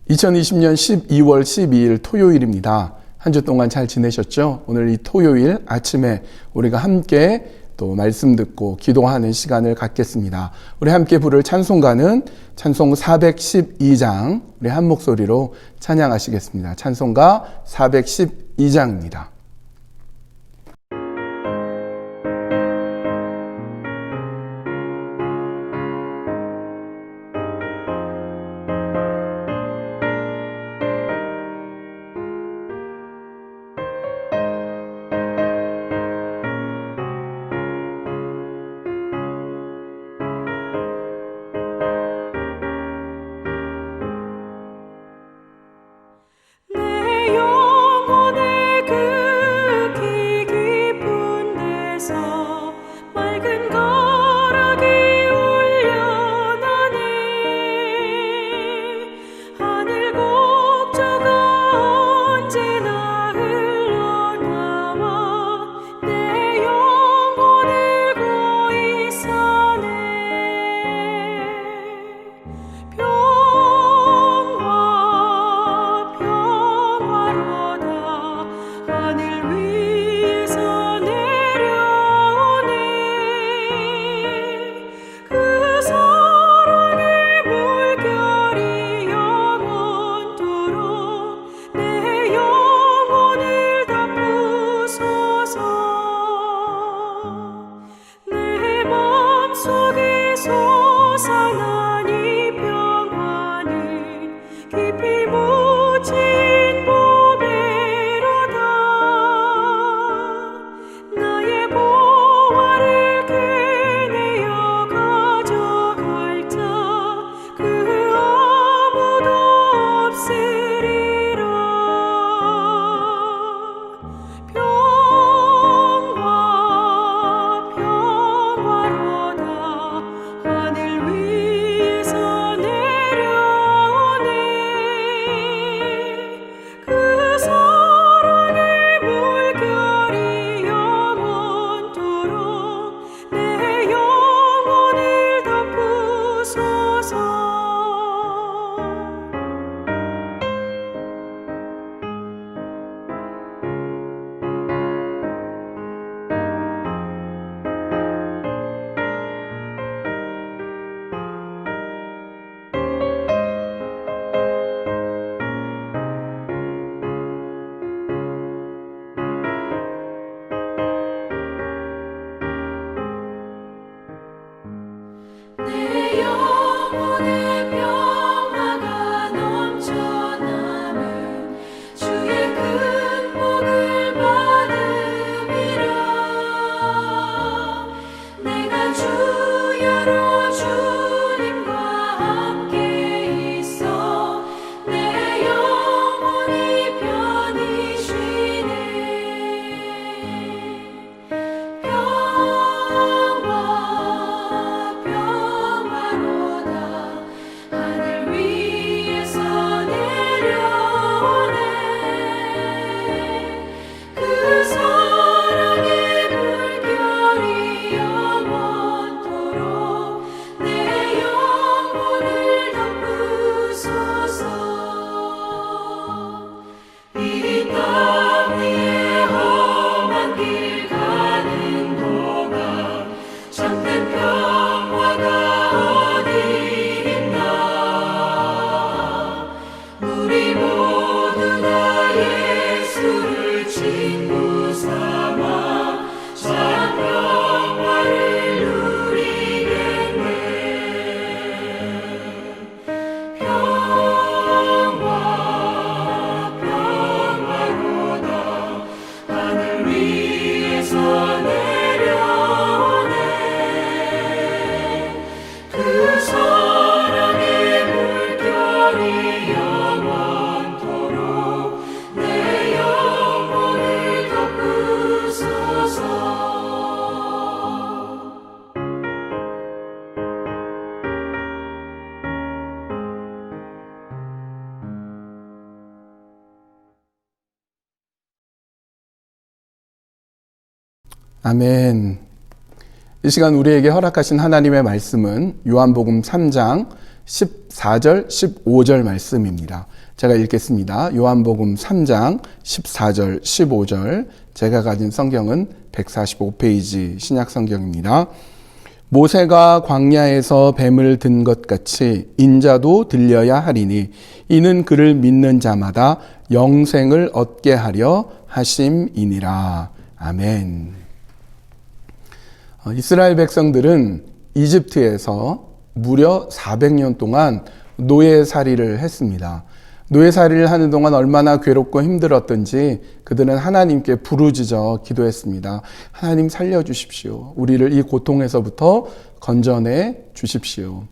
2020년 12월 12일 토요일입니다. 한 주 동안 잘 지내셨죠? 오늘 이 토요일 아침에 우리가 함께 또 말씀 듣고 기도하는 시간을 갖겠습니다. 우리 함께 부를 찬송가는 찬송 412장, 우리 한 목소리로 찬양하시겠습니다. 찬송가 412장입니다. 아멘. 이 시간 우리에게 허락하신 하나님의 말씀은 요한복음 3장 14절, 15절 말씀입니다. 제가 읽겠습니다. 요한복음 3장 14절, 15절. 제가 가진 성경은 145페이지 신약 성경입니다. 모세가 광야에서 뱀을 든 것 같이 인자도 들려야 하리니 이는 그를 믿는 자마다 영생을 얻게 하려 하심이니라. 아멘. 이스라엘 백성들은 이집트에서 무려 400년 동안 노예살이를 했습니다. 노예살이를 하는 동안 얼마나 괴롭고 힘들었던지 그들은 하나님께 부르짖어 기도했습니다. 하나님 살려주십시오. 우리를 이 고통에서부터 건져내 주십시오.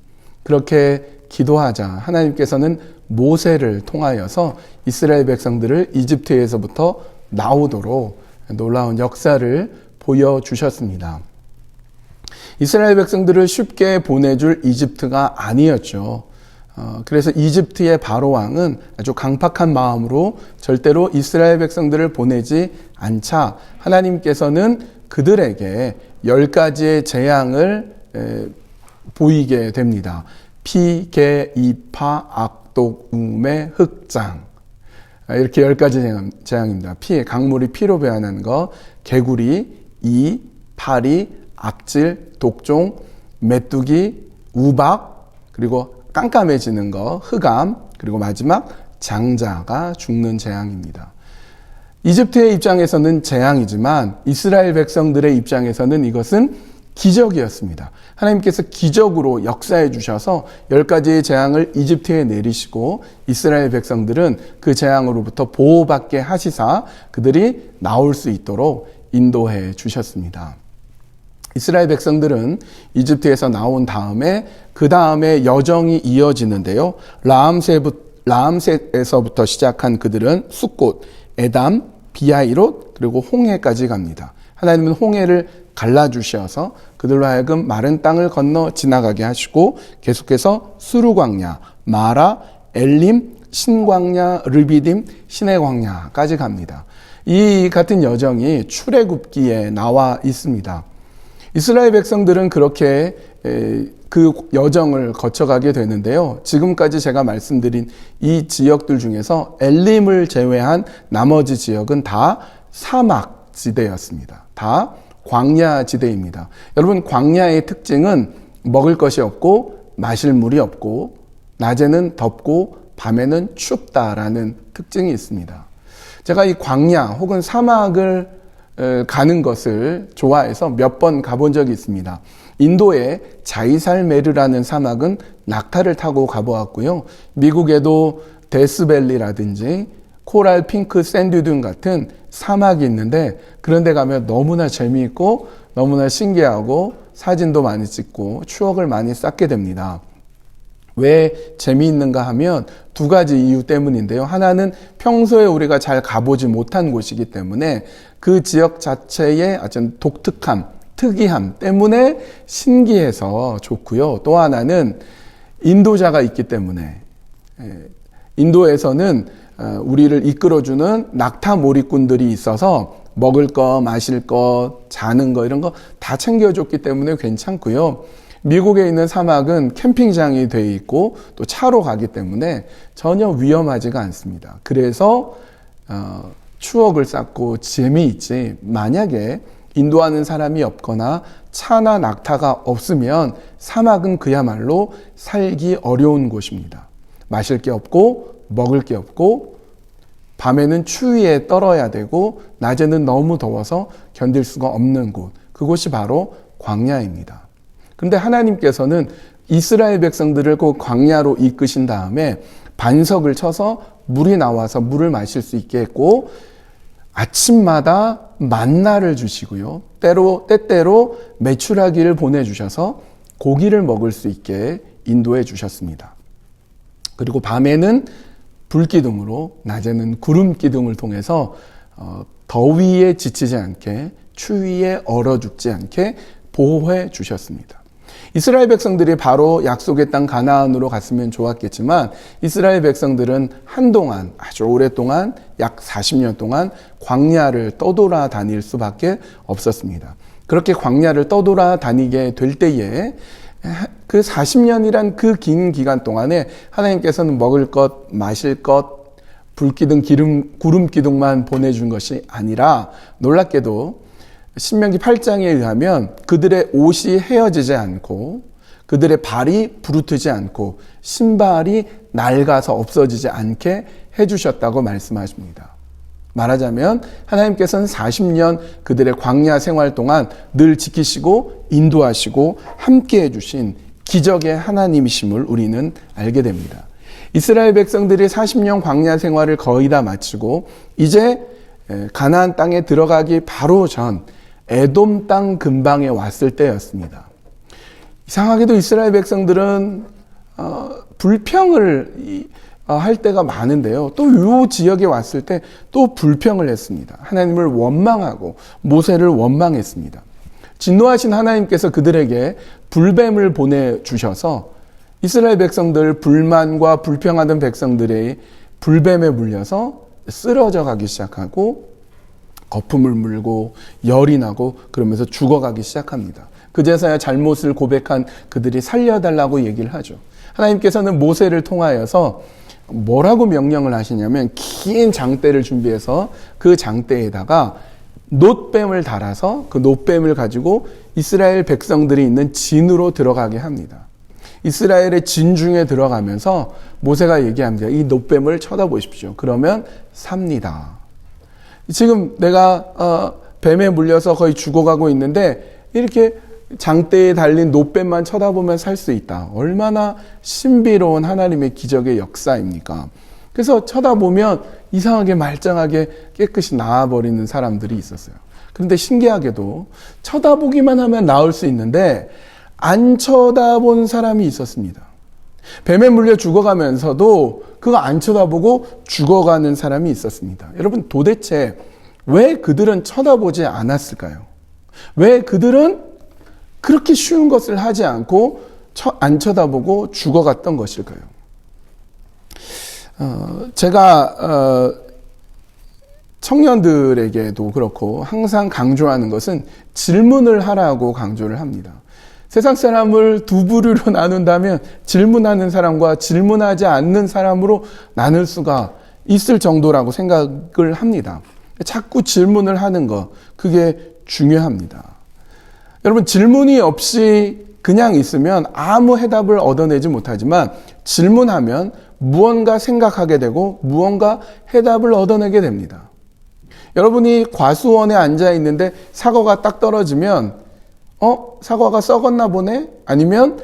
그렇게 기도하자 하나님께서는 모세를 통하여서 이스라엘 백성들을 이집트에서부터 나오도록 놀라운 역사를 보여주셨습니다. 이스라엘 백성들을 쉽게 보내줄 이집트가 아니었죠. 그래서 이집트의 바로 왕은 아주 강팍한 마음으로 절대로 이스라엘 백성들을 보내지 않자 하나님께서는 그들에게 10가지의 재앙을 보이게 됩니다. 피, 개, 이파, 악독, 우매, 흑장. 이렇게 10가지 재앙입니다. 피, 강물이 피로 배어나는 거, 개구리, 이, 파리, 악질, 독종, 메뚜기, 우박, 그리고 깜깜해지는 거, 흑암, 그리고 마지막 장자가 죽는 재앙입니다. 이집트의 입장에서는 재앙이지만 이스라엘 백성들의 입장에서는 이것은 기적이었습니다. 하나님께서 기적으로 역사해 주셔서 10가지의 재앙을 이집트에 내리시고 이스라엘 백성들은 그 재앙으로부터 보호받게 하시사 그들이 나올 수 있도록 인도해 주셨습니다. 이스라엘 백성들은 이집트에서 나온 다음에 그 다음에 여정이 이어지는데요. 라암셋에서부터 시작한 그들은 숫곳, 에담, 비하이롯 그리고 홍해까지 갑니다. 하나님은 홍해를 갈라주셔서 그들로 하여금 마른 땅을 건너 지나가게 하시고 계속해서 수르광야, 마라, 엘림, 신광야, 르비딤, 신의 광야까지 갑니다. 이 같은 여정이 출애굽기에 나와 있습니다. 이스라엘 백성들은 그렇게 그 여정을 거쳐가게 되는데요. 지금까지 제가 말씀드린 이 지역들 중에서 엘림을 제외한 나머지 지역은 다 사막지대였습니다. 다 광야지대입니다. 여러분, 광야의 특징은 먹을 것이 없고 마실 물이 없고 낮에는 덥고 밤에는 춥다라는 특징이 있습니다. 제가 이 광야 혹은 사막을 가는 것을 좋아해서 몇 번 가본 적이 있습니다. 인도의 자이살메르라는 사막은 낙타를 타고 가보았고요. 미국에도 데스밸리라든지 코랄 핑크 샌드듄 같은 사막이 있는데 그런 데 가면 너무나 재미있고 너무나 신기하고 사진도 많이 찍고 추억을 많이 쌓게 됩니다. 왜 재미있는가 하면 2가지 이유 때문인데요. 하나는 평소에 우리가 잘 가보지 못한 곳이기 때문에 그 지역 자체의 어떤 독특함, 특이함 때문에 신기해서 좋고요. 또 하나는 인도자가 있기 때문에 인도에서는 우리를 이끌어주는 낙타 몰이꾼들이 있어서 먹을 거, 마실 거, 자는 거 이런 거 다 챙겨줬기 때문에 괜찮고요. 미국에 있는 사막은 캠핑장이 되어 있고 또 차로 가기 때문에 전혀 위험하지가 않습니다. 그래서 추억을 쌓고 재미있지 만약에 인도하는 사람이 없거나 차나 낙타가 없으면 사막은 그야말로 살기 어려운 곳입니다. 마실 게 없고 먹을 게 없고 밤에는 추위에 떨어야 되고 낮에는 너무 더워서 견딜 수가 없는 곳, 그곳이 바로 광야입니다. 그런데 하나님께서는 이스라엘 백성들을 그 광야로 이끄신 다음에 반석을 쳐서 물이 나와서 물을 마실 수 있게 했고 아침마다 만나를 주시고요. 때때로 메추라기를 보내주셔서 고기를 먹을 수 있게 인도해 주셨습니다. 그리고 밤에는 불기둥으로 낮에는 구름기둥을 통해서 더위에 지치지 않게 추위에 얼어 죽지 않게 보호해 주셨습니다. 이스라엘 백성들이 바로 약속의 땅 가나안으로 갔으면 좋았겠지만 이스라엘 백성들은 한동안 아주 오랫동안 약 40년 동안 광야를 떠돌아 다닐 수밖에 없었습니다. 그렇게 광야를 떠돌아 다니게 될 때에 그 40년이란 그 긴 기간 동안에 하나님께서는 먹을 것, 마실 것, 불기둥, 구름기둥만 보내준 것이 아니라 놀랍게도 신명기 8장에 의하면 그들의 옷이 헤어지지 않고 그들의 발이 부르트지 않고 신발이 낡아서 없어지지 않게 해주셨다고 말씀하십니다. 말하자면 하나님께서는 40년 그들의 광야 생활 동안 늘 지키시고 인도하시고 함께 해주신 기적의 하나님이심을 우리는 알게 됩니다. 이스라엘 백성들이 40년 광야 생활을 거의 다 마치고 이제 가나안 땅에 들어가기 바로 전 에돔 땅 근방에 왔을 때였습니다. 이상하게도 이스라엘 백성들은 불평을 할 때가 많은데요. 또 이 지역에 왔을 때 또 불평을 했습니다. 하나님을 원망하고 모세를 원망했습니다. 진노하신 하나님께서 그들에게 불뱀을 보내주셔서 이스라엘 백성들, 불만과 불평하던 백성들의 불뱀에 물려서 쓰러져 가기 시작하고 거품을 물고 열이 나고 그러면서 죽어가기 시작합니다. 그제서야 잘못을 고백한 그들이 살려달라고 얘기를 하죠. 하나님께서는 모세를 통하여서 뭐라고 명령을 하시냐면 긴 장대를 준비해서 그 장대에다가 놋뱀을 달아서 그 놋뱀을 가지고 이스라엘 백성들이 있는 진으로 들어가게 합니다. 이스라엘의 진 중에 들어가면서 모세가 얘기합니다. 이 놋뱀을 쳐다보십시오. 그러면 삽니다. 지금 내가 뱀에 물려서 거의 죽어가고 있는데 이렇게 장대에 달린 놋뱀만 쳐다보면 살 수 있다. 얼마나 신비로운 하나님의 기적의 역사입니까? 그래서 쳐다보면 이상하게 말짱하게 깨끗이 나아버리는 사람들이 있었어요. 그런데 신기하게도 쳐다보기만 하면 나을 수 있는데 안 쳐다본 사람이 있었습니다. 뱀에 물려 죽어가면서도 그거 안 쳐다보고 죽어가는 사람이 있었습니다. 여러분 도대체 왜 그들은 쳐다보지 않았을까요? 왜 그들은 그렇게 쉬운 것을 하지 않고 안 쳐다보고 죽어갔던 것일까요? 제가 청년들에게도 그렇고 항상 강조하는 것은 질문을 하라고 강조를 합니다. 세상 사람을 두 부류로 나눈다면 질문하는 사람과 질문하지 않는 사람으로 나눌 수가 있을 정도라고 생각을 합니다. 자꾸 질문을 하는 것, 그게 중요합니다. 여러분 질문이 없이 그냥 있으면 아무 해답을 얻어내지 못하지만 질문하면 무언가 생각하게 되고 무언가 해답을 얻어내게 됩니다. 여러분이 과수원에 앉아 있는데 사과가 딱 떨어지면 사과가 썩었나 보네? 아니면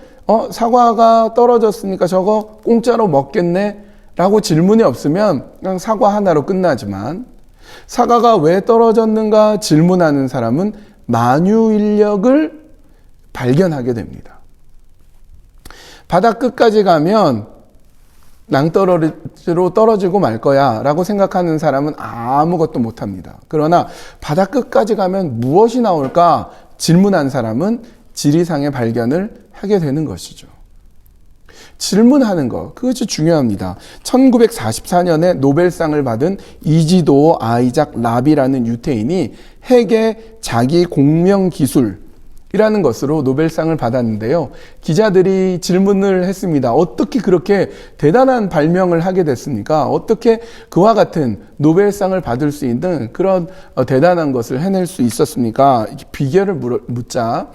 사과가 떨어졌으니까 저거 공짜로 먹겠네? 라고 질문이 없으면 그냥 사과 하나로 끝나지만 사과가 왜 떨어졌는가 질문하는 사람은 만유인력을 발견하게 됩니다. 바다 끝까지 가면 낭떠러지로 떨어지고 말 거야 라고 생각하는 사람은 아무것도 못합니다. 그러나 바다 끝까지 가면 무엇이 나올까 질문한 사람은 지리상의 발견을 하게 되는 것이죠. 질문하는 것, 그것이 중요합니다. 1944년에 노벨상을 받은 이지도 아이작 라비라는 유태인이 핵의 자기 공명 기술이라는 것으로 노벨상을 받았는데요. 기자들이 질문을 했습니다. 어떻게 그렇게 대단한 발명을 하게 됐습니까? 어떻게 그와 같은 노벨상을 받을 수 있는 그런 대단한 것을 해낼 수 있었습니까? 비결을 묻자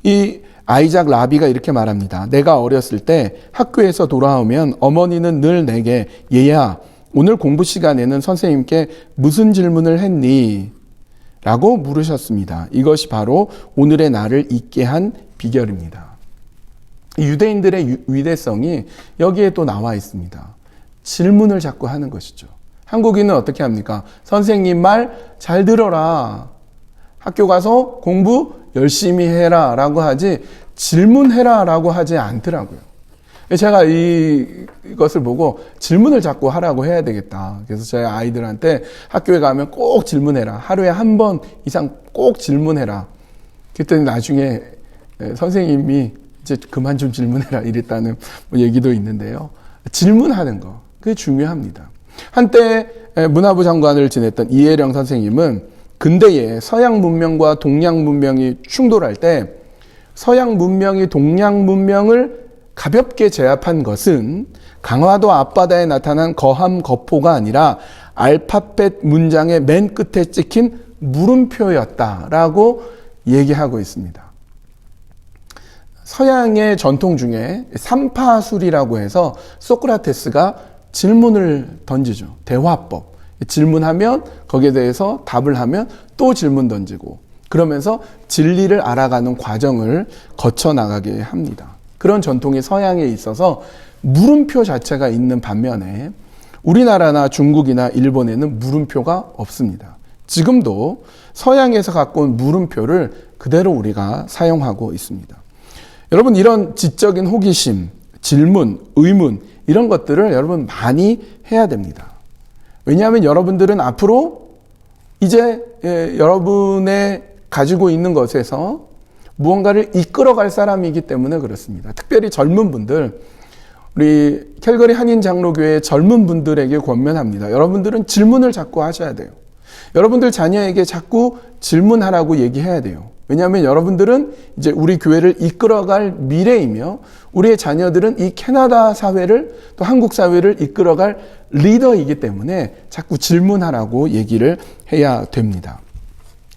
이 아이작 라비가 이렇게 말합니다. 내가 어렸을 때 학교에서 돌아오면 어머니는 늘 내게 얘야 오늘 공부 시간에는 선생님께 무슨 질문을 했니? 라고 물으셨습니다. 이것이 바로 오늘의 나를 있게 한 비결입니다. 유대인들의 위대성이 여기에 또 나와 있습니다. 질문을 자꾸 하는 것이죠. 한국인은 어떻게 합니까? 선생님 말 잘 들어라. 학교 가서 공부 열심히 해라 라고 하지 질문해라 라고 하지 않더라고요. 제가 이것을 보고 질문을 자꾸 하라고 해야 되겠다. 그래서 제 아이들한테 학교에 가면 꼭 질문해라. 하루에 한 번 이상 꼭 질문해라. 그랬더니 나중에 선생님이 이제 그만 좀 질문해라 이랬다는 얘기도 있는데요. 질문하는 거, 그게 중요합니다. 한때 문화부 장관을 지냈던 이혜령 선생님은 근대에 서양 문명과 동양 문명이 충돌할 때 서양 문명이 동양 문명을 가볍게 제압한 것은 강화도 앞바다에 나타난 거함 거포가 아니라 알파벳 문장의 맨 끝에 찍힌 물음표였다라고 얘기하고 있습니다. 서양의 전통 중에 삼파술이라고 해서 소크라테스가 질문을 던지죠. 대화법. 질문하면 거기에 대해서 답을 하면 또 질문 던지고 그러면서 진리를 알아가는 과정을 거쳐 나가게 합니다. 그런 전통이 서양에 있어서 물음표 자체가 있는 반면에 우리나라나 중국이나 일본에는 물음표가 없습니다. 지금도 서양에서 갖고 온 물음표를 그대로 우리가 사용하고 있습니다. 여러분, 이런 지적인 호기심, 질문, 의문 이런 것들을 여러분 많이 해야 됩니다. 왜냐하면 여러분들은 앞으로 이제 여러분의 가지고 있는 것에서 무언가를 이끌어갈 사람이기 때문에 그렇습니다. 특별히 젊은 분들, 우리 캘거리 한인장로교회 젊은 분들에게 권면합니다. 여러분들은 질문을 자꾸 하셔야 돼요. 여러분들 자녀에게 자꾸 질문하라고 얘기해야 돼요. 왜냐하면 여러분들은 이제 우리 교회를 이끌어갈 미래이며 우리의 자녀들은 이 캐나다 사회를 또 한국 사회를 이끌어갈 리더이기 때문에 자꾸 질문하라고 얘기를 해야 됩니다.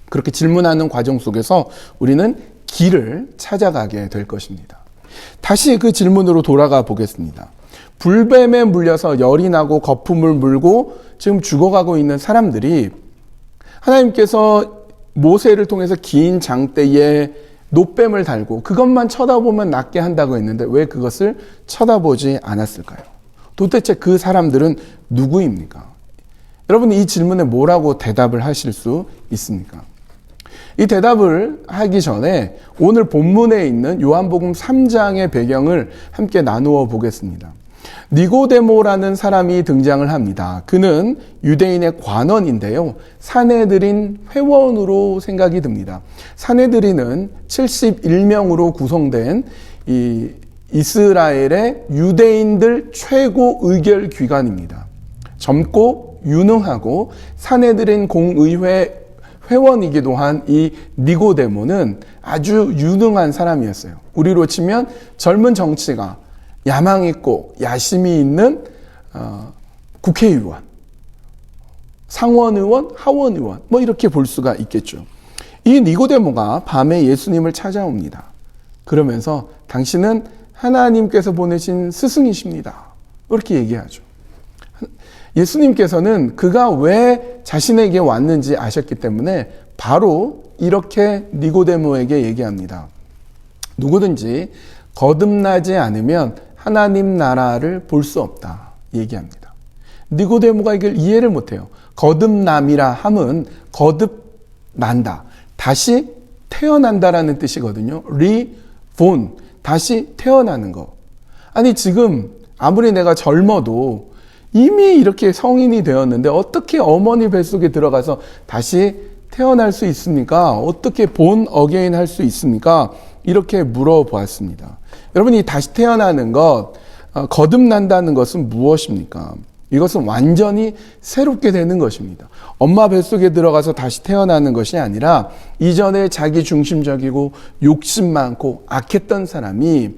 그렇게 질문하는 과정 속에서 우리는 길을 찾아가게 될 것입니다. 다시 그 질문으로 돌아가 보겠습니다. 불뱀에 물려서 열이 나고 거품을 물고 지금 죽어가고 있는 사람들이 하나님께서 모세를 통해서 긴 장대에 놋뱀을 달고 그것만 쳐다보면 낫게 한다고 했는데 왜 그것을 쳐다보지 않았을까요? 도대체 그 사람들은 누구입니까? 여러분, 이 질문에 뭐라고 대답을 하실 수 있습니까? 이 대답을 하기 전에 오늘 본문에 있는 요한복음 3장의 배경을 함께 나누어 보겠습니다. 니고데모라는 사람이 등장을 합니다. 그는 유대인의 관원인데요. 사내들인 회원으로 생각이 듭니다. 사내들인은 71명으로 구성된 이 이스라엘의 유대인들 최고 의결 기관입니다. 젊고 유능하고 사내들인 공의회 회원이기도 한 이 니고데모는 아주 유능한 사람이었어요. 우리로 치면 젊은 정치가 야망 있고 야심이 있는 국회의원, 상원의원, 하원의원 뭐 이렇게 볼 수가 있겠죠. 이 니고데모가 밤에 예수님을 찾아옵니다. 그러면서 당신은 하나님께서 보내신 스승이십니다. 이렇게 얘기하죠. 예수님께서는 그가 왜 자신에게 왔는지 아셨기 때문에 바로 이렇게 니고데모에게 얘기합니다. 누구든지 거듭나지 않으면 하나님 나라를 볼 수 없다 얘기합니다. 니고데모가 이걸 이해를 못해요. 거듭남이라 함은 거듭난다, 다시 태어난다라는 뜻이거든요. 리본, 다시 태어나는 거. 아니 지금 아무리 내가 젊어도 이미 이렇게 성인이 되었는데 어떻게 어머니 뱃속에 들어가서 다시 태어날 수 있습니까? 어떻게 본 어게인 할 수 있습니까? 이렇게 물어보았습니다. 여러분, 이 다시 태어나는 것, 거듭난다는 것은 무엇입니까? 이것은 완전히 새롭게 되는 것입니다. 엄마 뱃속에 들어가서 다시 태어나는 것이 아니라 이전에 자기 중심적이고 욕심 많고 악했던 사람이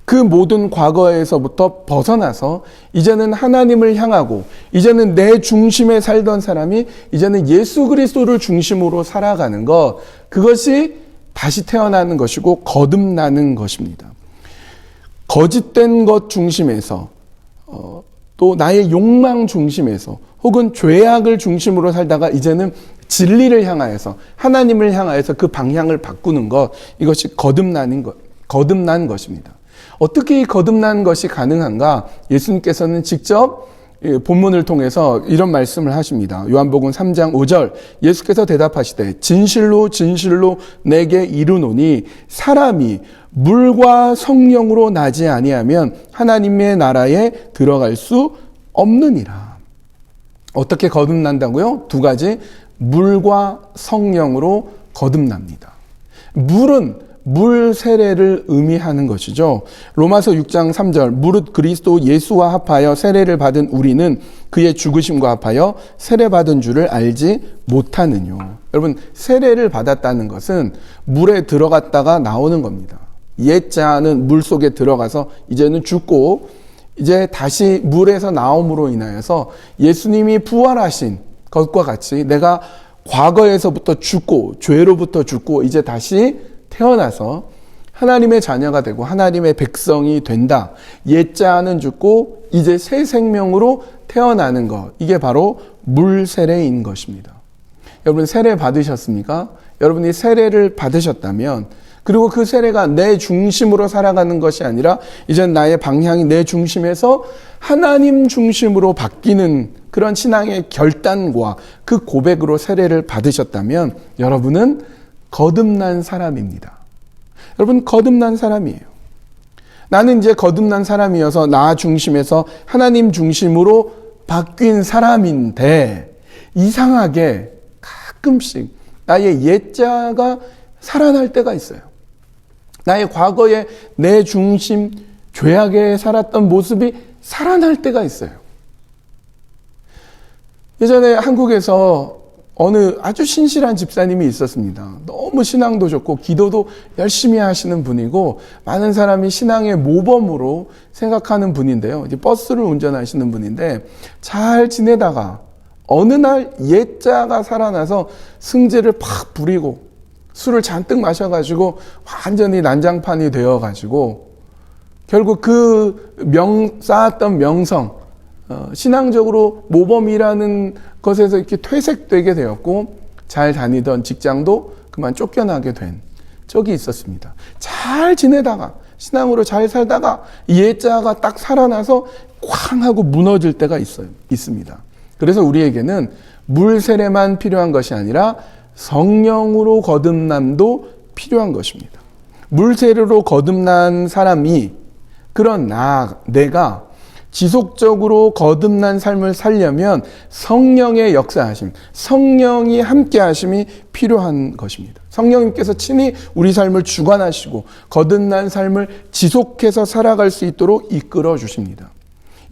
그 모든 과거에서부터 벗어나서 이제는 하나님을 향하고 이제는 내 중심에 살던 사람이 이제는 예수 그리스도를 중심으로 살아가는 것, 그것이 다시 태어나는 것이고 거듭나는 것입니다. 거짓된 것 중심에서 또 나의 욕망 중심에서 혹은 죄악을 중심으로 살다가 이제는 진리를 향하여서 하나님을 향하여서 그 방향을 바꾸는 것, 이것이 거듭난 것입니다. 어떻게 이 거듭난 것이 가능한가? 예수님께서는 직접 본문을 통해서 이런 말씀을 하십니다. 요한복음 3장 5절, 예수께서 대답하시되 진실로 진실로 내게 이르노니 사람이 물과 성령으로 나지 아니하면 하나님의 나라에 들어갈 수 없느니라. 어떻게 거듭난다고요? 두 가지, 물과 성령으로 거듭납니다. 물은 물 세례를 의미하는 것이죠. 로마서 6장 3절, 무릇 그리스도 예수와 합하여 세례를 받은 우리는 그의 죽으심과 합하여 세례받은 줄을 알지 못하느뇨. 여러분, 세례를 받았다는 것은 물에 들어갔다가 나오는 겁니다. 옛 자는 물 속에 들어가서 이제는 죽고 이제 다시 물에서 나옴으로 인하여서 예수님이 부활하신 것과 같이 내가 과거에서부터 죽고 죄로부터 죽고 이제 다시 태어나서 하나님의 자녀가 되고 하나님의 백성이 된다. 옛자는 죽고 이제 새 생명으로 태어나는 것. 이게 바로 물세례인 것입니다. 여러분 세례 받으셨습니까? 여러분이 세례를 받으셨다면 그리고 그 세례가 내 중심으로 살아가는 것이 아니라 이제 나의 방향이 내 중심에서 하나님 중심으로 바뀌는 그런 신앙의 결단과 그 고백으로 세례를 받으셨다면 여러분은 거듭난 사람입니다. 여러분 거듭난 사람이에요. 나는 이제 거듭난 사람이어서 나 중심에서 하나님 중심으로 바뀐 사람인데 이상하게 가끔씩 나의 옛자가 살아날 때가 있어요. 나의 과거에 내 중심, 죄악에 살았던 모습이 살아날 때가 있어요. 예전에 한국에서 어느 아주 신실한 집사님이 있었습니다. 너무 신앙도 좋고 기도도 열심히 하시는 분이고 많은 사람이 신앙의 모범으로 생각하는 분인데요. 이제 버스를 운전하시는 분인데 잘 지내다가 어느 날 옛자가 살아나서 승질을 팍 부리고 술을 잔뜩 마셔가지고 완전히 난장판이 되어가지고 결국 그 쌓았던 명성, 신앙적으로 모범이라는 것에서 이렇게 퇴색되게 되었고 잘 다니던 직장도 그만 쫓겨나게 된 적이 있었습니다. 잘 지내다가 신앙으로 잘 살다가 옛자가 딱 살아나서 쾅 하고 무너질 때가 있습니다. 그래서 우리에게는 물 세례만 필요한 것이 아니라 성령으로 거듭남도 필요한 것입니다. 물 세례로 거듭난 사람이 그런 내가 지속적으로 거듭난 삶을 살려면 성령의 역사하심, 성령이 함께 하심이 필요한 것입니다. 성령님께서 친히 우리 삶을 주관하시고 거듭난 삶을 지속해서 살아갈 수 있도록 이끌어 주십니다.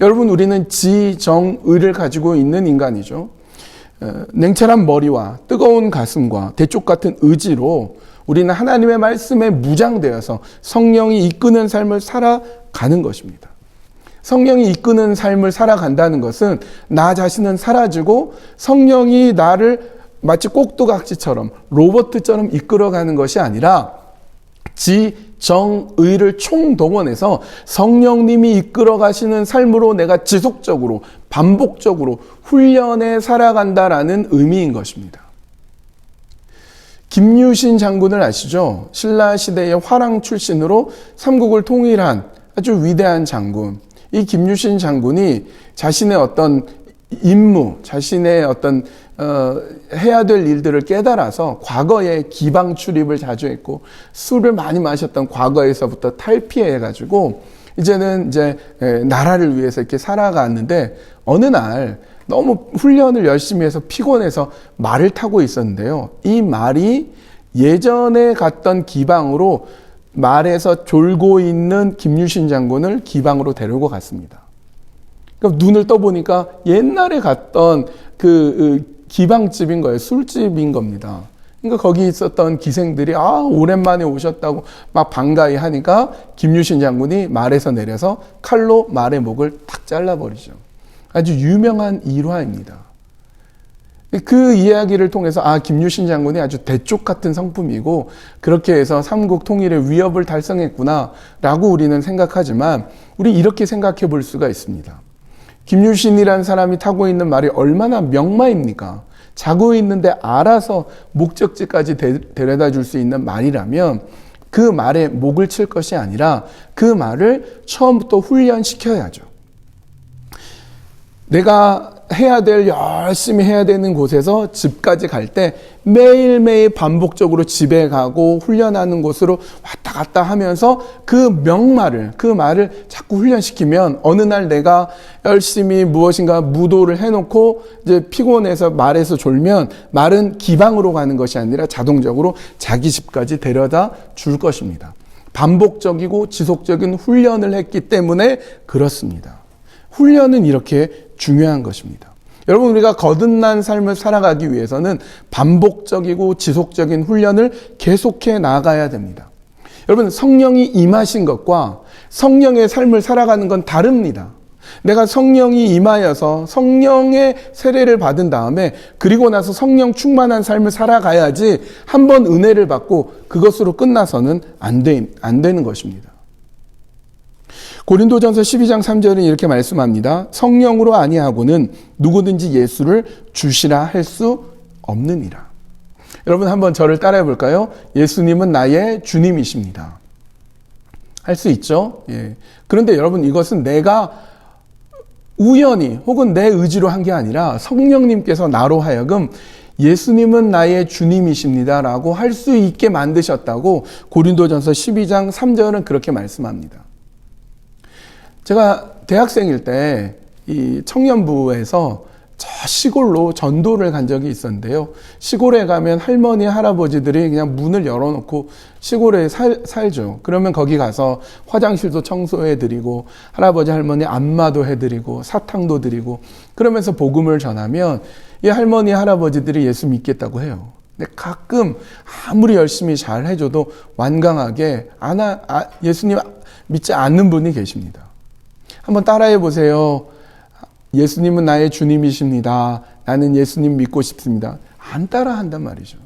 여러분, 우리는 지정의를 가지고 있는 인간이죠. 냉철한 머리와 뜨거운 가슴과 대쪽 같은 의지로 우리는 하나님의 말씀에 무장되어서 성령이 이끄는 삶을 살아가는 것입니다. 성령이 이끄는 삶을 살아간다는 것은 나 자신은 사라지고 성령이 나를 마치 꼭두각시처럼 로봇처럼 이끌어가는 것이 아니라 지정의를 총동원해서 성령님이 이끌어 가시는 삶으로 내가 지속적으로 반복적으로 훈련해 살아간다라는 의미인 것입니다. 김유신 장군을 아시죠? 신라시대의 화랑 출신으로 삼국을 통일한 아주 위대한 장군. 이 김유신 장군이 자신의 어떤 임무, 자신의 어떤 해야 될 일들을 깨달아서 과거에 기방 출입을 자주 했고 술을 많이 마셨던 과거에서부터 탈피해가지고 이제는 이제 나라를 위해서 이렇게 살아갔는데 어느 날 너무 훈련을 열심히 해서 피곤해서 말을 타고 있었는데요. 이 말이 예전에 갔던 기방으로 말에서 졸고 있는 김유신 장군을 기방으로 데리고 갔습니다. 그러니까 눈을 떠보니까 옛날에 갔던 그 기방집인 거예요. 술집인 겁니다. 그러니까 거기 있었던 기생들이 오랜만에 오셨다고 막 반가이 하니까 김유신 장군이 말에서 내려서 칼로 말의 목을 탁 잘라버리죠. 아주 유명한 일화입니다. 그 이야기를 통해서 김유신 장군이 아주 대쪽 같은 성품이고 그렇게 해서 삼국 통일의 위협을 달성했구나 라고 우리는 생각하지만 우리 이렇게 생각해 볼 수가 있습니다. 김유신이라는 사람이 타고 있는 말이 얼마나 명마입니까? 자고 있는데 알아서 목적지까지 데려다 줄 수 있는 말이라면 그 말에 목을 칠 것이 아니라 그 말을 처음부터 훈련시켜야죠. 내가 열심히 해야 되는 곳에서 집까지 갈 때 매일매일 반복적으로 집에 가고 훈련하는 곳으로 왔다 갔다 하면서 그 말을 자꾸 훈련시키면 어느 날 내가 열심히 무엇인가 무도를 해놓고 이제 피곤해서 말에서 졸면 말은 기방으로 가는 것이 아니라 자동적으로 자기 집까지 데려다 줄 것입니다. 반복적이고 지속적인 훈련을 했기 때문에 그렇습니다. 훈련은 이렇게 중요한 것입니다. 여러분, 우리가 거듭난 삶을 살아가기 위해서는 반복적이고 지속적인 훈련을 계속해 나가야 됩니다. 여러분, 성령이 임하신 것과 성령의 삶을 살아가는 건 다릅니다. 내가 성령이 임하여서 성령의 세례를 받은 다음에 그리고 나서 성령 충만한 삶을 살아가야지 한 번 은혜를 받고 그것으로 끝나서는 안 되는 것입니다. 고린도전서 12장 3절은 이렇게 말씀합니다. 성령으로 아니하고는 누구든지 예수를 주시라 할 수 없느니라. 여러분 한번 저를 따라해 볼까요? 예수님은 나의 주님이십니다. 할 수 있죠? 예. 그런데 여러분 이것은 내가 우연히 혹은 내 의지로 한 게 아니라 성령님께서 나로 하여금 예수님은 나의 주님이십니다 라고 할 수 있게 만드셨다고 고린도전서 12장 3절은 그렇게 말씀합니다. 제가 대학생일 때 이 청년부에서 저 시골로 전도를 간 적이 있었는데요. 시골에 가면 할머니, 할아버지들이 그냥 문을 열어놓고 시골에 살죠. 그러면 거기 가서 화장실도 청소해드리고 할아버지, 할머니 안마도 해드리고 사탕도 드리고 그러면서 복음을 전하면 이 할머니, 할아버지들이 예수 믿겠다고 해요. 근데 가끔 아무리 열심히 잘 해줘도 완강하게 예수님 믿지 않는 분이 계십니다. 한번 따라해 보세요. 예수님은 나의 주님이십니다. 나는 예수님 믿고 싶습니다. 안 따라한단 말이죠.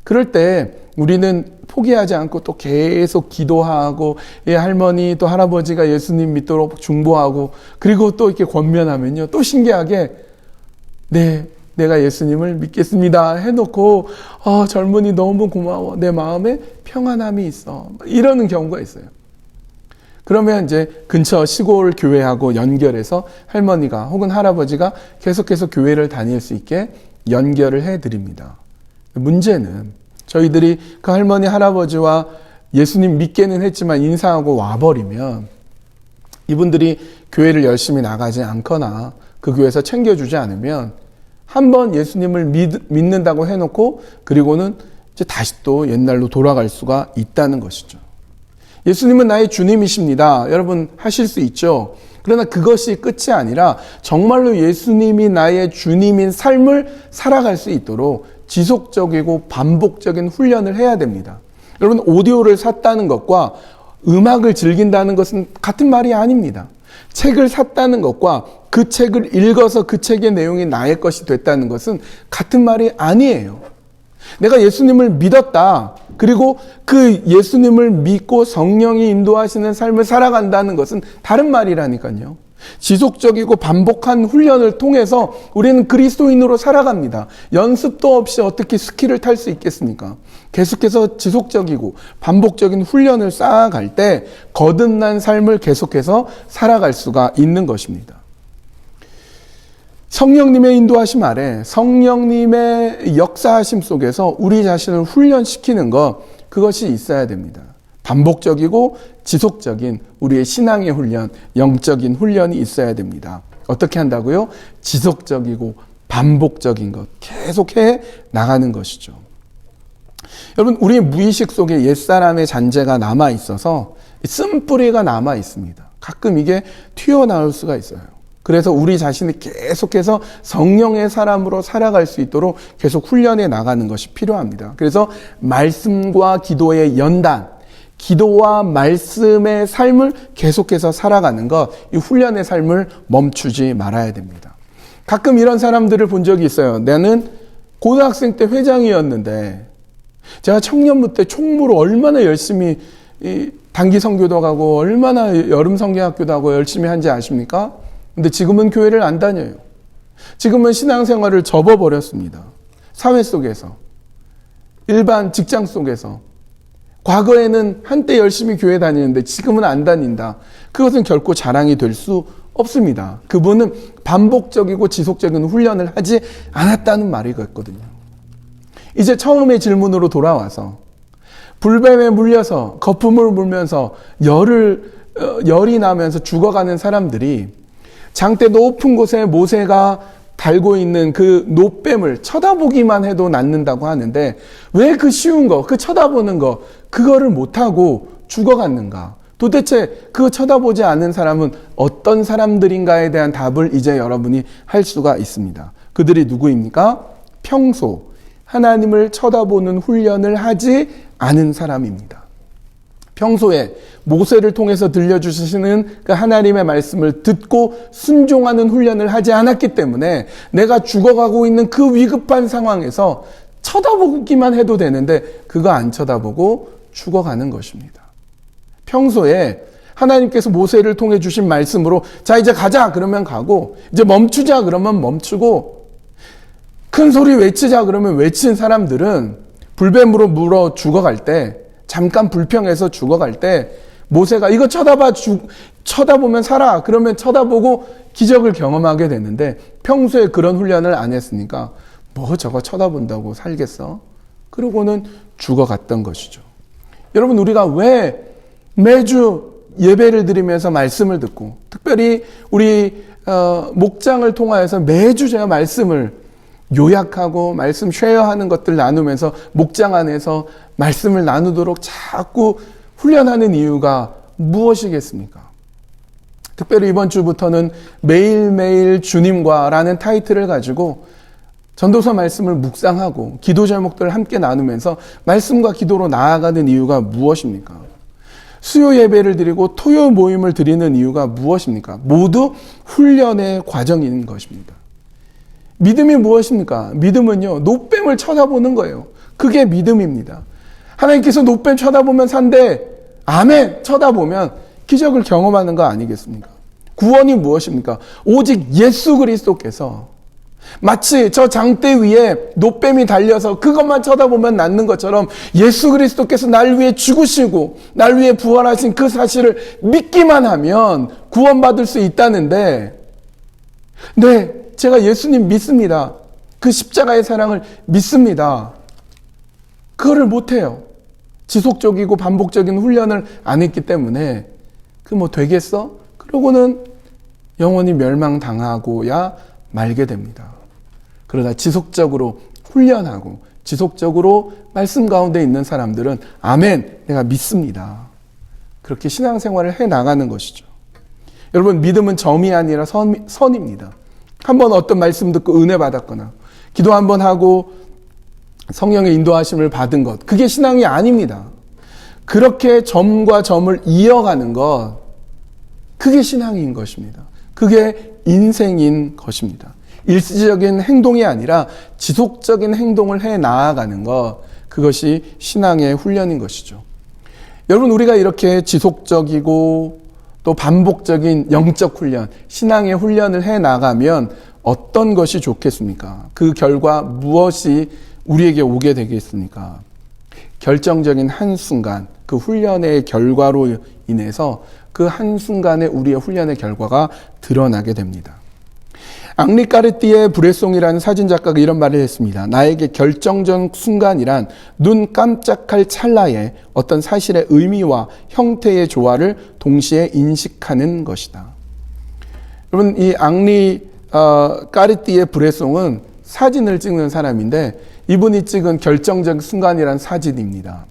그럴 때 우리는 포기하지 않고 또 계속 기도하고 할머니 또 할아버지가 예수님 믿도록 중보하고 그리고 또 이렇게 권면하면요. 또 신기하게 네, 내가 예수님을 믿겠습니다 해놓고 젊은이 너무 고마워. 내 마음에 평안함이 있어. 이러는 경우가 있어요. 그러면 이제 근처 시골 교회하고 연결해서 할머니가 혹은 할아버지가 계속해서 교회를 다닐 수 있게 연결을 해드립니다. 문제는 저희들이 그 할머니, 할아버지와 예수님 믿게는 했지만 인사하고 와버리면 이분들이 교회를 열심히 나가지 않거나 그 교회에서 챙겨주지 않으면 한번 예수님을 믿는다고 해놓고 그리고는 이제 다시 또 옛날로 돌아갈 수가 있다는 것이죠. 예수님은 나의 주님이십니다. 여러분 하실 수 있죠. 그러나 그것이 끝이 아니라 정말로 예수님이 나의 주님인 삶을 살아갈 수 있도록 지속적이고 반복적인 훈련을 해야 됩니다. 여러분 오디오를 샀다는 것과 음악을 즐긴다는 것은 같은 말이 아닙니다. 책을 샀다는 것과 그 책을 읽어서 그 책의 내용이 나의 것이 됐다는 것은 같은 말이 아니에요. 내가 예수님을 믿었다. 그리고 그 예수님을 믿고 성령이 인도하시는 삶을 살아간다는 것은 다른 말이라니까요. 지속적이고 반복한 훈련을 통해서 우리는 그리스도인으로 살아갑니다. 연습도 없이 어떻게 스키를 탈 수 있겠습니까? 계속해서 지속적이고 반복적인 훈련을 쌓아갈 때 거듭난 삶을 계속해서 살아갈 수가 있는 것입니다. 성령님의 인도하심 아래 성령님의 역사하심 속에서 우리 자신을 훈련시키는 것, 그것이 있어야 됩니다. 반복적이고 지속적인 우리의 신앙의 훈련, 영적인 훈련이 있어야 됩니다. 어떻게 한다고요? 지속적이고 반복적인 것, 계속해 나가는 것이죠. 여러분, 우리의 무의식 속에 옛사람의 잔재가 남아 있어서 쓴뿌리가 남아 있습니다. 가끔 이게 튀어나올 수가 있어요. 그래서 우리 자신이 계속해서 성령의 사람으로 살아갈 수 있도록 계속 훈련해 나가는 것이 필요합니다. 그래서 말씀과 기도의 연단, 기도와 말씀의 삶을 계속해서 살아가는 것, 이 훈련의 삶을 멈추지 말아야 됩니다. 가끔 이런 사람들을 본 적이 있어요. 나는 고등학생 때 회장이었는데 제가 청년부 때 총무로 얼마나 열심히 단기 선교도 가고 얼마나 여름 성경학교도 하고 열심히 한지 아십니까? 근데 지금은 교회를 안 다녀요. 지금은 신앙생활을 접어버렸습니다. 사회 속에서, 일반 직장 속에서. 과거에는 한때 열심히 교회 다니는데 지금은 안 다닌다. 그것은 결코 자랑이 될 수 없습니다. 그분은 반복적이고 지속적인 훈련을 하지 않았다는 말이거든요. 이제 처음의 질문으로 돌아와서 불뱀에 물려서 거품을 물면서 열이 나면서 죽어가는 사람들이 장대 높은 곳에 모세가 달고 있는 그 노뱀을 쳐다보기만 해도 낫는다고 하는데 왜 그 쉬운 거, 그 쳐다보는 거, 그거를 못하고 죽어갔는가? 도대체 그 쳐다보지 않는 사람은 어떤 사람들인가에 대한 답을 이제 여러분이 할 수가 있습니다. 그들이 누구입니까? 평소 하나님을 쳐다보는 훈련을 하지 않은 사람입니다. 평소에 모세를 통해서 들려주시는 그 하나님의 말씀을 듣고 순종하는 훈련을 하지 않았기 때문에 내가 죽어가고 있는 그 위급한 상황에서 쳐다보기만 해도 되는데 그거 안 쳐다보고 죽어가는 것입니다. 평소에 하나님께서 모세를 통해 주신 말씀으로 자 이제 가자 그러면 가고 이제 멈추자 그러면 멈추고 큰 소리 외치자 그러면 외친 사람들은 불뱀으로 물어 죽어갈 때 잠깐 불평해서 죽어갈 때 모세가 이거 쳐다보면 살아 그러면 쳐다보고 기적을 경험하게 되는데 평소에 그런 훈련을 안 했으니까 뭐 저거 쳐다본다고 살겠어? 그러고는 죽어갔던 것이죠. 여러분 우리가 왜 매주 예배를 드리면서 말씀을 듣고 특별히 우리 목장을 통하여서 매주 제가 말씀을 요약하고 말씀 쉐어하는 것들 나누면서 목장 안에서 말씀을 나누도록 자꾸 훈련하는 이유가 무엇이겠습니까? 특별히 이번 주부터는 매일매일 주님과라는 타이틀을 가지고 전도서 말씀을 묵상하고 기도 제목들을 함께 나누면서 말씀과 기도로 나아가는 이유가 무엇입니까? 수요 예배를 드리고 토요 모임을 드리는 이유가 무엇입니까? 모두 훈련의 과정인 것입니다. 믿음이 무엇입니까? 믿음은요, 노뱀을 쳐다보는 거예요. 그게 믿음입니다. 하나님께서 노뱀 쳐다보면 산대, 아멘! 쳐다보면 기적을 경험하는 거 아니겠습니까? 구원이 무엇입니까? 오직 예수 그리스도께서 마치 저 장대 위에 노뱀이 달려서 그것만 쳐다보면 낫는 것처럼 예수 그리스도께서 날 위해 죽으시고 날 위해 부활하신 그 사실을 믿기만 하면 구원받을 수 있다는데 네, 제가 예수님 믿습니다. 그 십자가의 사랑을 믿습니다. 그거를 못해요. 지속적이고 반복적인 훈련을 안 했기 때문에 그 뭐 되겠어? 그러고는 영원히 멸망당하고야 말게 됩니다. 그러나 지속적으로 훈련하고 지속적으로 말씀 가운데 있는 사람들은 아멘, 내가 믿습니다. 그렇게 신앙생활을 해나가는 것이죠. 여러분 믿음은 점이 아니라 선입니다. 한번 어떤 말씀 듣고 은혜 받았거나 기도 한번 하고 성령의 인도하심을 받은 것 그게 신앙이 아닙니다. 그렇게 점과 점을 이어가는 것 그게 신앙인 것입니다. 그게 인생인 것입니다. 일시적인 행동이 아니라 지속적인 행동을 해 나아가는 것 그것이 신앙의 훈련인 것이죠. 여러분 우리가 이렇게 지속적이고 또 반복적인 영적 훈련, 신앙의 훈련을 해 나가면 어떤 것이 좋겠습니까? 그 결과 무엇이 우리에게 오게 되겠습니까? 결정적인 한순간, 그 훈련의 결과로 인해서 그 한순간에 우리의 훈련의 결과가 드러나게 됩니다. 앙리 까르띠에 브레송이라는 사진작가가 이런 말을 했습니다. 나에게 결정적 순간이란 눈 깜짝할 찰나에 어떤 사실의 의미와 형태의 조화를 동시에 인식하는 것이다. 여러분 이 앙리 까르띠에 브레송은 사진을 찍는 사람인데 이분이 찍은 결정적 순간이란 사진입니다.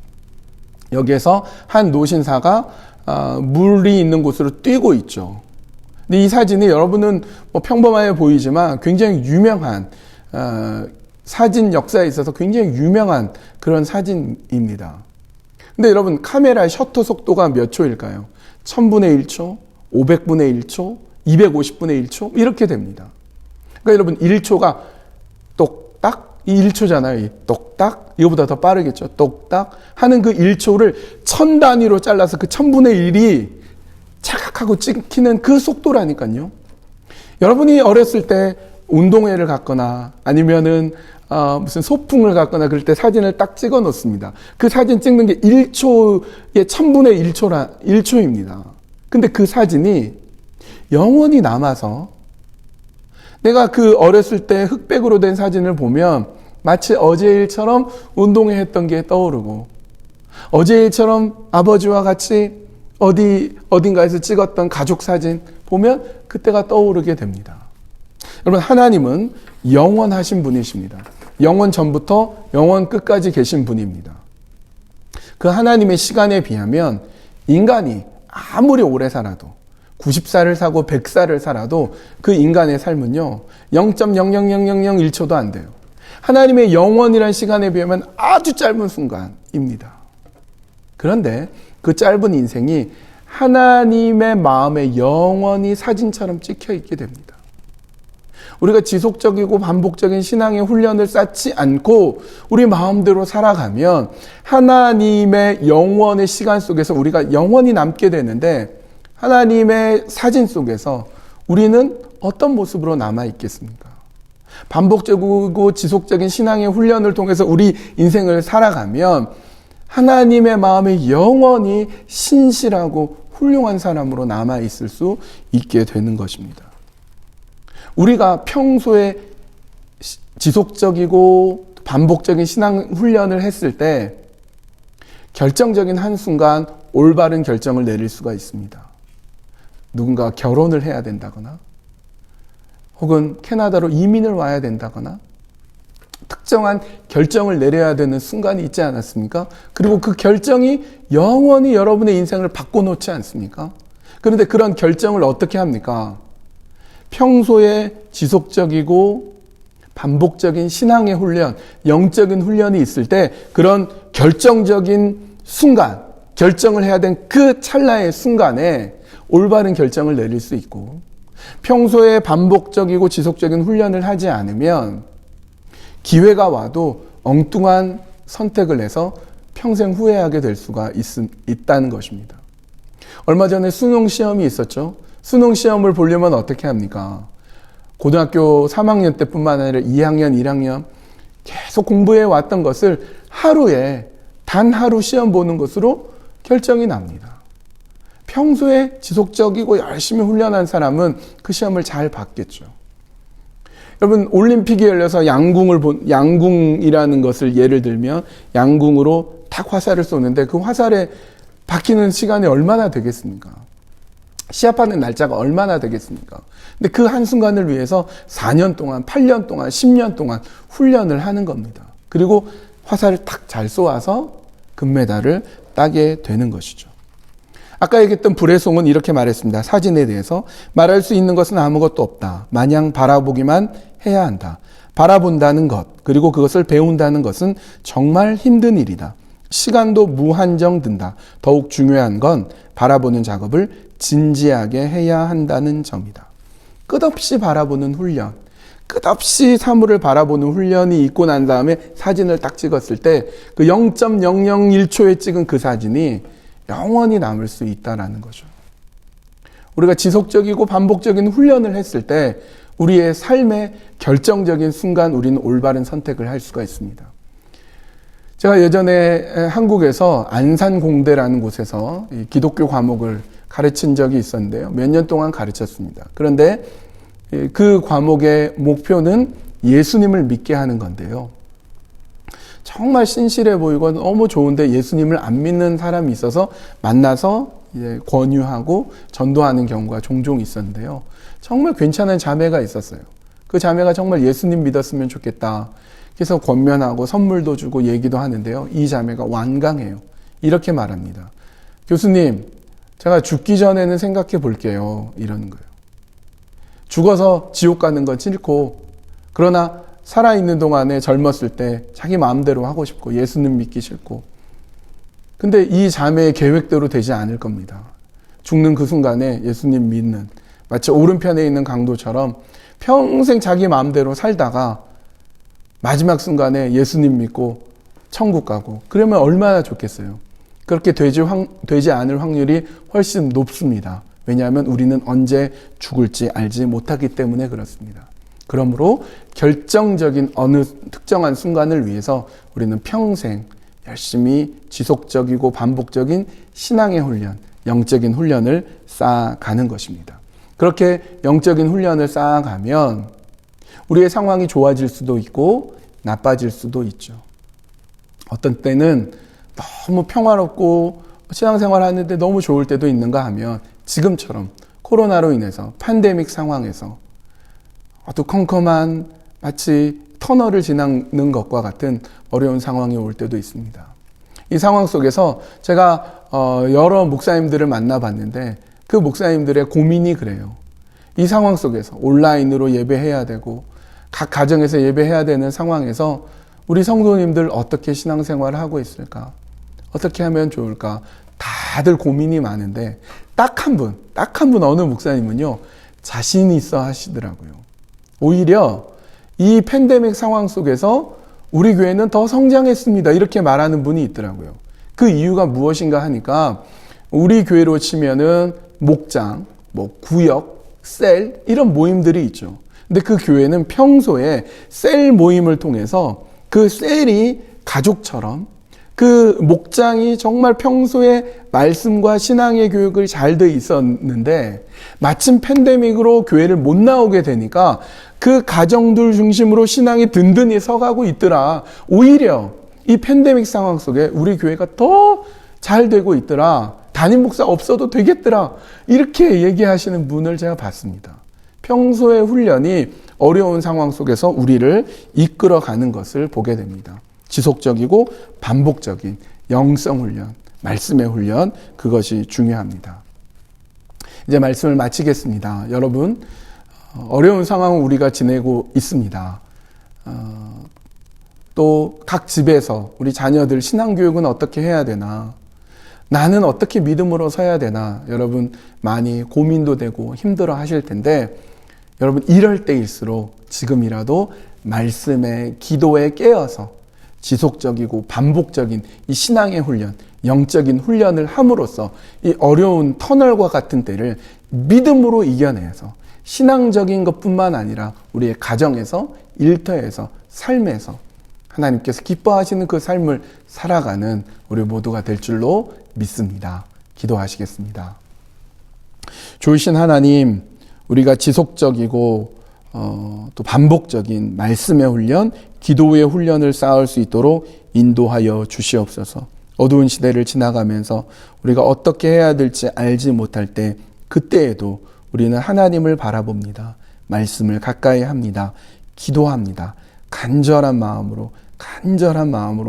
여기에서 한 노신사가 물이 있는 곳으로 뛰고 있죠. 근데 이 사진이 여러분은 뭐 평범해 보이지만 굉장히 유명한 사진 역사에 있어서 굉장히 유명한 그런 사진입니다. 근데 여러분 카메라의 셔터 속도가 몇 초일까요? 1000분의 1초, 500분의 1초, 250분의 1초 이렇게 됩니다. 그러니까 여러분 1초가 똑딱 이 1초잖아요. 이 똑딱 이거보다 더 빠르겠죠. 똑딱 하는 그 1초를 1000 단위로 잘라서 그 1000분의 1이 착각하고 찍히는 그 속도라니까요. 여러분이 어렸을 때 운동회를 갔거나 아니면은 무슨 소풍을 갔거나 그럴 때 사진을 딱 찍어 놓습니다. 그 사진 찍는 게 1초의 1000분의 1초입니다. 근데 그 사진이 영원히 남아서 내가 그 어렸을 때 흑백으로 된 사진을 보면 마치 어제 일처럼 운동회 했던 게 떠오르고 어제 일처럼 아버지와 같이 어딘가에서 찍었던 가족 사진 보면 그때가 떠오르게 됩니다. 여러분 하나님은 영원하신 분이십니다. 영원 전부터 영원 끝까지 계신 분입니다. 그 하나님의 시간에 비하면 인간이 아무리 오래 살아도 90살을 사고 100살을 살아도 그 인간의 삶은요 0.0000001초도 안 돼요. 하나님의 영원이라는 시간에 비하면 아주 짧은 순간입니다. 그런데 그 짧은 인생이 하나님의 마음에 영원히 사진처럼 찍혀 있게 됩니다. 우리가 지속적이고 반복적인 신앙의 훈련을 쌓지 않고 우리 마음대로 살아가면 하나님의 영원의 시간 속에서 우리가 영원히 남게 되는데, 하나님의 사진 속에서 우리는 어떤 모습으로 남아 있겠습니까? 반복적이고 지속적인 신앙의 훈련을 통해서 우리 인생을 살아가면 하나님의 마음에 영원히 신실하고 훌륭한 사람으로 남아 있을 수 있게 되는 것입니다. 우리가 평소에 지속적이고 반복적인 신앙 훈련을 했을 때 결정적인 한순간 올바른 결정을 내릴 수가 있습니다. 누군가 결혼을 해야 된다거나 혹은 캐나다로 이민을 와야 된다거나 특정한 결정을 내려야 되는 순간이 있지 않았습니까? 그리고 그 결정이 영원히 여러분의 인생을 바꿔놓지 않습니까? 그런데 그런 결정을 어떻게 합니까? 평소에 지속적이고 반복적인 신앙의 훈련, 영적인 훈련이 있을 때 그런 결정적인 순간, 결정을 해야 된 그 찰나의 순간에 올바른 결정을 내릴 수 있고, 평소에 반복적이고 지속적인 훈련을 하지 않으면 기회가 와도 엉뚱한 선택을 해서 평생 후회하게 될 수가 있다는 것입니다. 얼마 전에 수능 시험이 있었죠. 수능 시험을 보려면 어떻게 합니까? 고등학교 3학년 때뿐만 아니라 2학년, 1학년 계속 공부해 왔던 것을 하루에 단 하루 시험 보는 것으로 결정이 납니다. 평소에 지속적이고 열심히 훈련한 사람은 그 시험을 잘 봤겠죠. 여러분, 올림픽이 열려서 양궁이라는 것을 예를 들면 양궁으로 탁 화살을 쏘는데 그 화살에 박히는 시간이 얼마나 되겠습니까? 시합하는 날짜가 얼마나 되겠습니까? 근데 그 한순간을 위해서 4년 동안, 8년 동안, 10년 동안 훈련을 하는 겁니다. 그리고 화살을 탁 잘 쏘아서 금메달을 따게 되는 것이죠. 아까 얘기했던 브레송은 이렇게 말했습니다. 사진에 대해서 말할 수 있는 것은 아무것도 없다. 마냥 바라보기만 해야 한다. 바라본다는 것, 그리고 그것을 배운다는 것은 정말 힘든 일이다. 시간도 무한정 든다. 더욱 중요한 건 바라보는 작업을 진지하게 해야 한다는 점이다. 끝없이 바라보는 훈련, 끝없이 사물을 바라보는 훈련이 있고 난 다음에 사진을 딱 찍었을 때 그 0.001초에 찍은 그 사진이 영원히 남을 수 있다는 거죠. 우리가 지속적이고 반복적인 훈련을 했을 때 우리의 삶의 결정적인 순간 우리는 올바른 선택을 할 수가 있습니다. 제가 예전에 한국에서 안산공대라는 곳에서 기독교 과목을 가르친 적이 있었는데요. 몇 년 동안 가르쳤습니다. 그런데 그 과목의 목표는 예수님을 믿게 하는 건데요. 정말 신실해 보이고 너무 좋은데 예수님을 안 믿는 사람이 있어서 만나서 권유하고 전도하는 경우가 종종 있었는데요. 정말 괜찮은 자매가 있었어요. 그 자매가 정말 예수님 믿었으면 좋겠다. 그래서 권면하고 선물도 주고 얘기도 하는데요. 이 자매가 완강해요. 이렇게 말합니다. 교수님, 제가 죽기 전에는 생각해 볼게요. 이러는 거예요. 죽어서 지옥 가는 건 싫고, 그러나 살아있는 동안에 젊었을 때 자기 마음대로 하고 싶고 예수님 믿기 싫고, 근데 이 자매의 계획대로 되지 않을 겁니다. 죽는 그 순간에 예수님 믿는, 마치 오른편에 있는 강도처럼 평생 자기 마음대로 살다가 마지막 순간에 예수님 믿고 천국 가고, 그러면 얼마나 좋겠어요. 그렇게 되지 않을 확률이 훨씬 높습니다. 왜냐하면 우리는 언제 죽을지 알지 못하기 때문에 그렇습니다. 그러므로 결정적인 어느 특정한 순간을 위해서 우리는 평생 열심히 지속적이고 반복적인 신앙의 훈련, 영적인 훈련을 쌓아가는 것입니다. 그렇게 영적인 훈련을 쌓아가면 우리의 상황이 좋아질 수도 있고 나빠질 수도 있죠. 어떤 때는 너무 평화롭고 신앙생활 하는데 너무 좋을 때도 있는가 하면 지금처럼 코로나로 인해서 팬데믹 상황에서 어두컴컴한 마치 터널을 지나는 것과 같은 어려운 상황이 올 때도 있습니다. 이 상황 속에서 제가 여러 목사님들을 만나봤는데 그 목사님들의 고민이 그래요. 이 상황 속에서 온라인으로 예배해야 되고 각 가정에서 예배해야 되는 상황에서 우리 성도님들 어떻게 신앙생활을 하고 있을까? 어떻게 하면 좋을까? 다들 고민이 많은데 딱 한 분 어느 목사님은요, 자신 있어 하시더라고요. 오히려 이 팬데믹 상황 속에서 우리 교회는 더 성장했습니다. 이렇게 말하는 분이 있더라고요. 그 이유가 무엇인가 하니까 우리 교회로 치면은 목장, 구역, 셀 이런 모임들이 있죠. 근데 그 교회는 평소에 셀 모임을 통해서 그 셀이 가족처럼 그 목장이 정말 평소에 말씀과 신앙의 교육을 잘 돼 있었는데 마침 팬데믹으로 교회를 못 나오게 되니까 그 가정들 중심으로 신앙이 든든히 서가고 있더라. 오히려 이 팬데믹 상황 속에 우리 교회가 더 잘 되고 있더라. 담임 목사 없어도 되겠더라. 이렇게 얘기하시는 분을 제가 봤습니다. 평소의 훈련이 어려운 상황 속에서 우리를 이끌어가는 것을 보게 됩니다. 지속적이고 반복적인 영성 훈련, 말씀의 훈련, 그것이 중요합니다. 이제 말씀을 마치겠습니다. 여러분, 어려운 상황을 우리가 지내고 있습니다. 또 각 집에서 우리 자녀들 신앙교육은 어떻게 해야 되나? 나는 어떻게 믿음으로 서야 되나? 여러분 많이 고민도 되고 힘들어 하실 텐데 여러분 이럴 때일수록 지금이라도 말씀에 기도에 깨어서 지속적이고 반복적인 이 신앙의 훈련, 영적인 훈련을 함으로써 이 어려운 터널과 같은 때를 믿음으로 이겨내서 신앙적인 것뿐만 아니라 우리의 가정에서, 일터에서, 삶에서 하나님께서 기뻐하시는 그 삶을 살아가는 우리 모두가 될 줄로 믿습니다. 기도하시겠습니다. 좋으신 하나님, 우리가 지속적이고 또 반복적인 말씀의 훈련, 기도의 훈련을 쌓을 수 있도록 인도하여 주시옵소서. 어두운 시대를 지나가면서 우리가 어떻게 해야 될지 알지 못할 때 그때에도 우리는 하나님을 바라봅니다. 말씀을 가까이 합니다. 기도합니다. 간절한 마음으로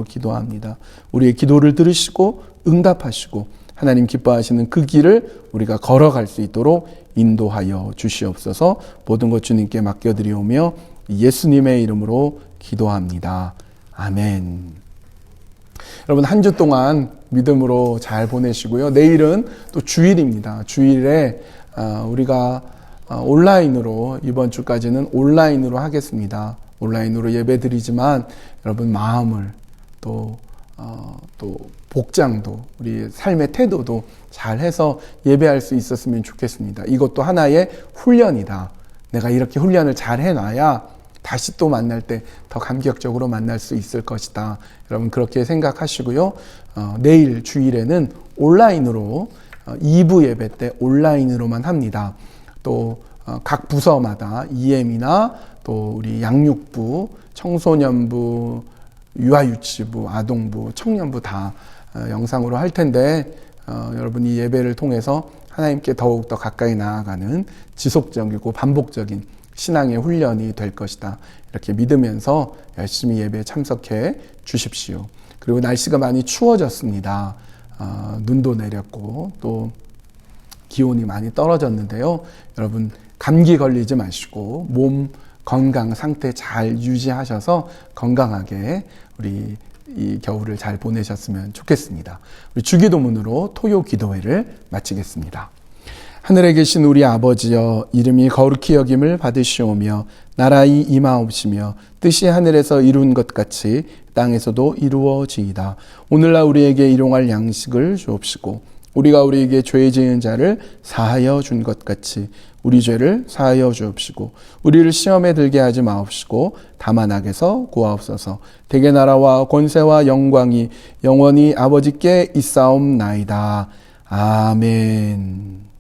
기도합니다. 우리의 기도를 들으시고 응답하시고 하나님 기뻐하시는 그 길을 우리가 걸어갈 수 있도록 인도하여 주시옵소서. 모든 것 주님께 맡겨드리오며 예수님의 이름으로 기도합니다. 아멘. 여러분 한 주 동안 믿음으로 잘 보내시고요. 내일은 또 주일입니다. 주일에 우리가 온라인으로 이번 주까지는 온라인으로 하겠습니다. 온라인으로 예배드리지만 여러분 마음을 또 복장도 우리 삶의 태도도 잘해서 예배할 수 있었으면 좋겠습니다. 이것도 하나의 훈련이다. 내가 이렇게 훈련을 잘 해놔야 다시 또 만날 때 더 감격적으로 만날 수 있을 것이다. 여러분 그렇게 생각하시고요. 내일 주일에는 온라인으로 2부 예배 때 온라인으로만 합니다. 또 각 부서마다 EM이나 또 우리 양육부, 청소년부, 유아유치부, 아동부, 청년부 다 영상으로 할 텐데 여러분 이 예배를 통해서 하나님께 더욱더 가까이 나아가는 지속적이고 반복적인 신앙의 훈련이 될 것이다. 이렇게 믿으면서 열심히 예배에 참석해 주십시오. 그리고 날씨가 많이 추워졌습니다. 눈도 내렸고 또 기온이 많이 떨어졌는데요. 여러분 감기 걸리지 마시고 몸 건강 상태 잘 유지하셔서 건강하게 우리 이 겨울을 잘 보내셨으면 좋겠습니다. 우리 주기도문으로 토요 기도회를 마치겠습니다. 하늘에 계신 우리 아버지여, 이름이 거룩히 여김을 받으시오며 나라의 임하옵시며 뜻이 하늘에서 이룬 것 같이 땅에서도 이루어지이다. 오늘날 우리에게 일용할 양식을 주옵시고 우리가 우리에게 죄 지은 자를 사하여 준 것 같이 우리 죄를 사하여 주옵시고 우리를 시험에 들게 하지 마옵시고 다만 악에서 구하옵소서. 대개 나라와 권세와 영광이 영원히 아버지께 있사옵나이다. 아멘.